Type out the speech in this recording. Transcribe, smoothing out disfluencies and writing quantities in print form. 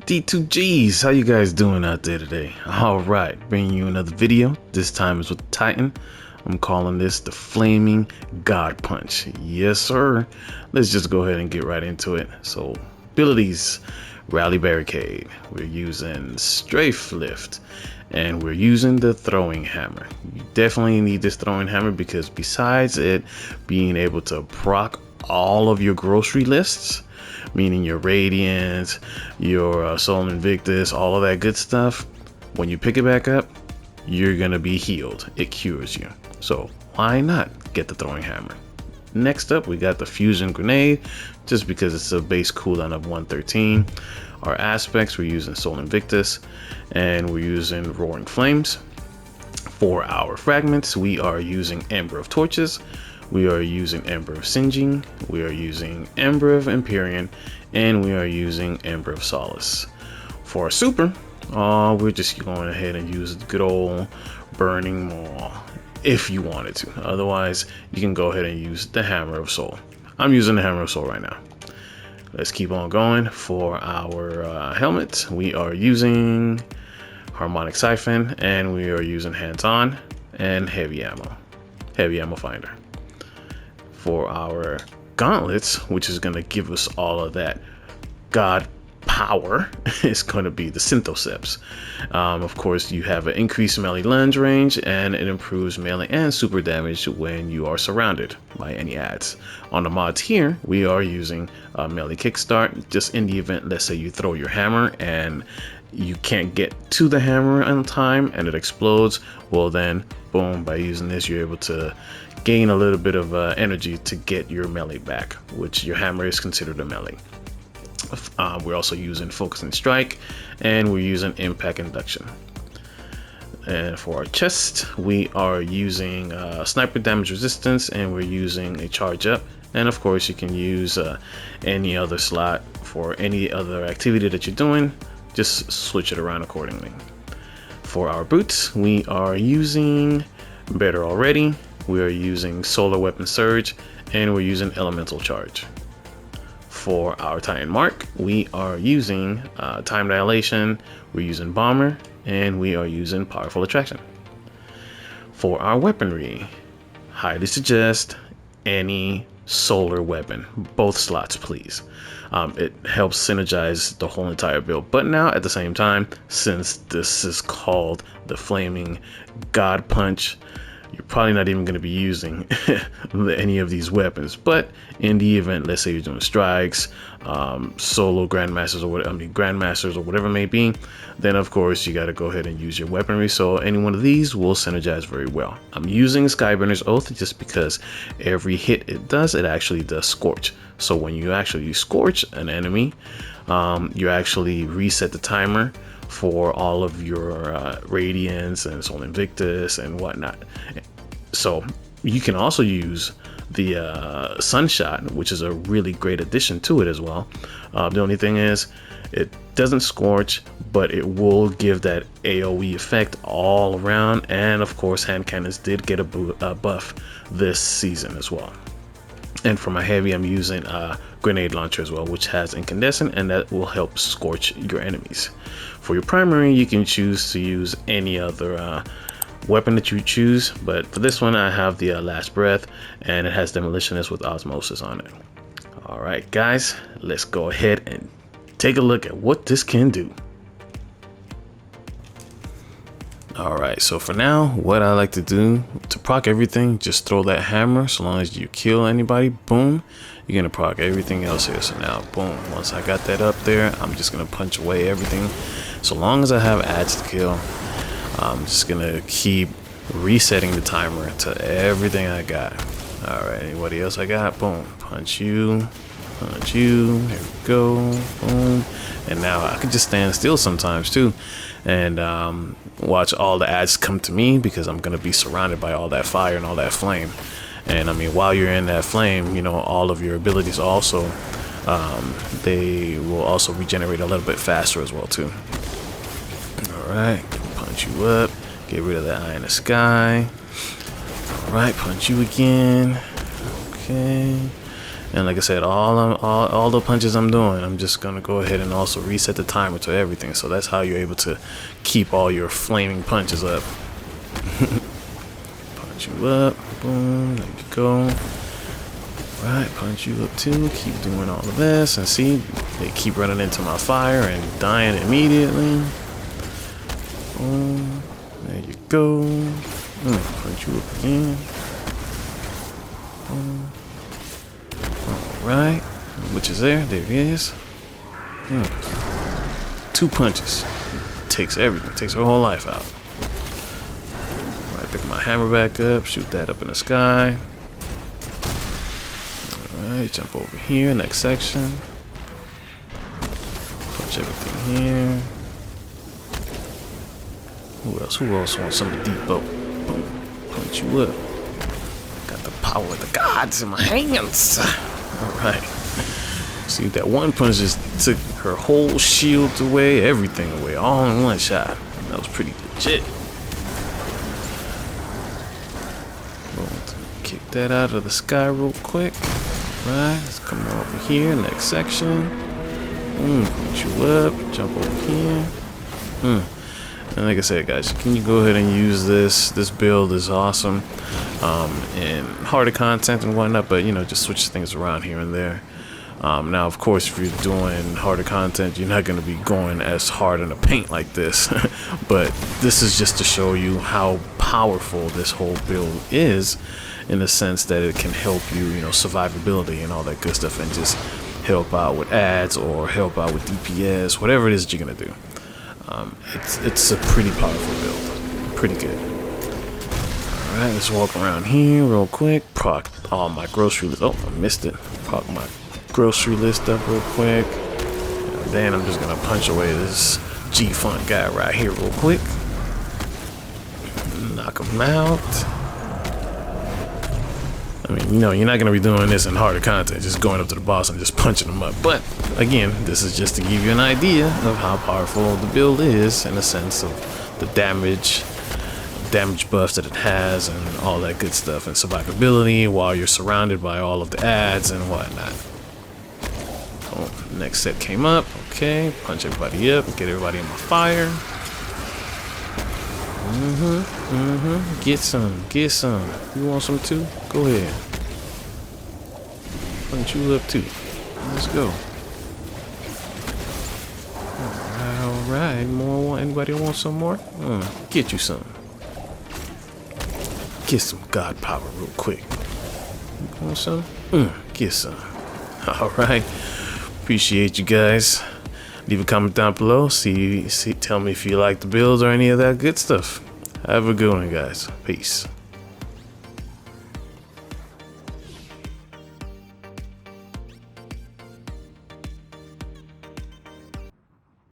D2Gs, how you guys doing out there today? Alright, bringing you another video. This time is with the Titan. I'm calling this the Flaming God Punch. Yes, sir. Let's just go ahead and get right into it. So, abilities, Rally Barricade. We're using Strafe Lift. And we're using the Throwing Hammer. You definitely need this Throwing Hammer because besides it being able to proc all of your grocery lists, meaning your Radiant, your Soul Invictus, all of that good stuff, when you pick it back up, you're gonna be healed. It cures you. So why not get the Throwing Hammer? Next up, we got the Fusion Grenade, just because it's a base cooldown of 113. Our aspects, we're using Soul Invictus, and we're using Roaring Flames. For our fragments, we are using Ember of Torches, we are using Ember of Singeing, we are using Ember of Empyrean, and we are using Ember of Solace. For our super, we're just going ahead and use the good old Burning Maul if you wanted to. Otherwise, you can go ahead and use the Hammer of Soul. I'm using the Hammer of Soul right now. Let's keep on going. For our helmet, we are using Harmonic Siphon, and we are using Hands-On and Heavy Ammo Finder. For our gauntlets, which is going to give us all of that God power, is going to be the Synthoceps. Of course, you have an increased melee lunge range, and it improves melee and super damage when you are surrounded by any adds. On the mods here, we are using melee kickstart, just in the event, let's say you throw your hammer and you can't get to the hammer on time and it explodes. Well then, boom, by using this, you're able to gain a little bit of energy to get your melee back, which your hammer is considered a melee. We're also using Focus and Strike, and we're using Impact Induction. And for our chest, we are using Sniper Damage Resistance, and we're using a Charge Up. And of course, you can use any other slot for any other activity that you're doing. Just switch it around accordingly. For our boots, we are using Better Already, we are using Solar Weapon Surge, and we're using Elemental Charge. For our Titan Mark, we are using Time Dilation, we're using Bomber, and we are using Powerful Attraction. For our weaponry, highly suggest any solar weapon, both slots please. It helps synergize the whole entire build. But now at the same time, since this is called the Flaming God Punch, you're probably not even going to be using any of these weapons. But in the event, let's say you're doing strikes, solo grandmasters or whatever it may be, then of course you got to go ahead and use your weaponry. So any one of these will synergize very well. I'm using Skyburner's Oath just because every hit it does, it actually does Scorch. So when you actually scorch an enemy, you actually reset the timer for all of your Radiance and Soul Invictus and whatnot. So you can also use the Sunshot, which is a really great addition to it as well. The only thing is it doesn't scorch, but it will give that AoE effect all around. And of course, hand cannons did get a buff this season as well. And for my heavy, I'm using a grenade launcher as well, which has incandescent, and that will help scorch your enemies. For your primary, you can choose to use any other weapon that you choose, but for this one I have the Last Breath, and it has Demolitionist with Osmosis on it. Alright guys, let's go ahead and take a look at what this can do. Alright, so for now, what I like to do to proc everything, just throw that hammer. So long as you kill anybody, boom, you're gonna proc everything else here. So now, boom, once I got that up there, I'm just gonna punch away everything. So long as I have adds to kill, I'm just gonna keep resetting the timer to everything I got. Alright, anybody else I got? Boom, punch you, here we go, boom. And now I can just stand still sometimes too, and watch all the adds come to me, because I'm gonna be surrounded by all that fire and all that flame. And I mean, while you're in that flame, you know, all of your abilities also, they will also regenerate a little bit faster as well too. Alright, punch you up, get rid of that Eye in the Sky. Alright, punch you again. Okay, And like I said, all the punches I'm doing, I'm just gonna go ahead and also reset the timer to everything. So that's how you're able to keep all your flaming punches up. Punch you up, boom, there you go. Right, punch you up too. Keep doing all of this, and see, they keep running into my fire and dying immediately. Boom, there you go. Punch you up again. Boom. Right, which is there it is. 2 punches takes everything, takes her whole life out. Right, pick my hammer back up, shoot that up in the sky. Alright, jump over here, next section. Punch everything here. Who else wants some depot? Boom, punch you up. Got the power of the gods in my hands. Alright. See, that one punch just took her whole shield away, everything away, all in one shot. That was pretty legit. Kick that out of the sky real quick. Right, let's come over here, next section. Punch you up, jump over here. And like I said, guys, can you go ahead and use this? This build is awesome. And harder content and whatnot, but you know, just switch things around here and there. Now, of course, if you're doing harder content, you're not going to be going as hard in the paint like this. But this is just to show you how powerful this whole build is, in the sense that it can help you, you know, survivability and all that good stuff, and just help out with ads or help out with DPS, whatever it is that you're going to do. It's a pretty powerful build. Pretty good. Alright, let's walk around here real quick. Proc all my grocery list. Oh, I missed it. Proc my grocery list up real quick. And then I'm just gonna punch away this G-Funk guy right here real quick. Knock him out. I mean, you know, you're not gonna be doing this in harder content, just going up to the boss and just punching him up. But again, this is just to give you an idea of how powerful the build is, in the sense of the damage buffs that it has and all that good stuff, and survivability while you're surrounded by all of the ads and whatnot. Oh, next set came up. Okay, punch everybody up, get everybody in my fire. Get some. You want some too? Go ahead. Punch you up too. Let's go. Alright. More? Anybody want some more? Get you some. Get some god power real quick. You want some? Get some. Alright. Appreciate you guys. Leave a comment down below. Tell me if you like the builds or any of that good stuff. Have a good one, guys. Peace.